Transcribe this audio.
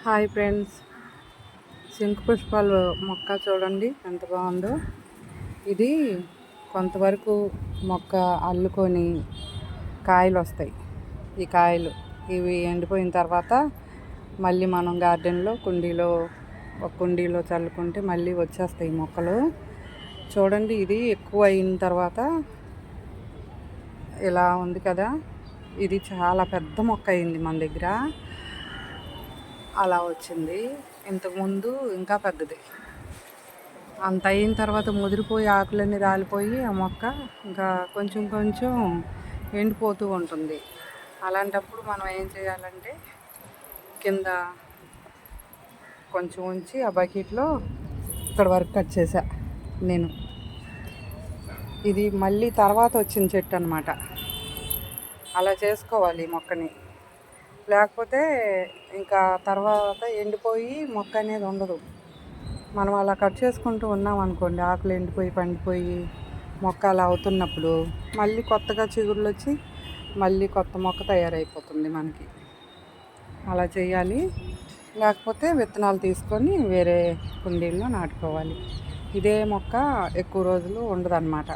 Hi friends, శంకు పుష్పాలు మొక్క చూడండి ఎంత బాగుందో. ఇది కొంతవరకు మొక్క అల్లుకొని కాయలు వస్తాయి. ఈ కాయలు ఇవి ఎండిపోయిన తర్వాత మళ్ళీ మనం గార్డెన్లో ఒక కుండీలో చల్లుకుంటే మళ్ళీ వచ్చేస్తాయి మొక్కలు. చూడండి, ఇది ఎక్కువ అయిన తర్వాత ఇలా ఉంది కదా. ఇది చాలా పెద్ద మొక్క అయింది మన దగ్గర. అలా వచ్చింది. ఇంతకుముందు ఇంకా పెద్దది. అంత అయిన తర్వాత ముదిరిపోయి ఆకులన్నీ రాలిపోయి ఆ మొక్క ఇంకా కొంచెం కొంచెం ఎండిపోతూ ఉంటుంది. అలాంటప్పుడు మనం ఏం చేయాలంటే కింద కొంచెం ఉంచి ఆ బకెట్లో ఇక్కడ వరకు కట్ చేసా నేను. ఇది మళ్ళీ తర్వాత వచ్చిన చెట్టు అనమాట. అలా చేసుకోవాలి మొక్కని, లేకపోతే ఇంకా తర్వాత ఎండిపోయి మొక్క అనేది ఉండదు. మనం అలా కట్ చేసుకుంటూ ఉన్నాం అనుకోండి, ఆకులు ఎండిపోయి పండిపోయి మొక్క అలా అవుతున్నప్పుడు మళ్ళీ కొత్తగా చిగుర్లు వచ్చి మళ్ళీ కొత్త మొక్క తయారైపోతుంది మనకి. అలా చేయాలి. లేకపోతే విత్తనాలు తీసుకొని వేరే కుండీల్లో నాటుకోవాలి. ఇదే మొక్క ఎక్కువ రోజులు ఉండదన్నమాట.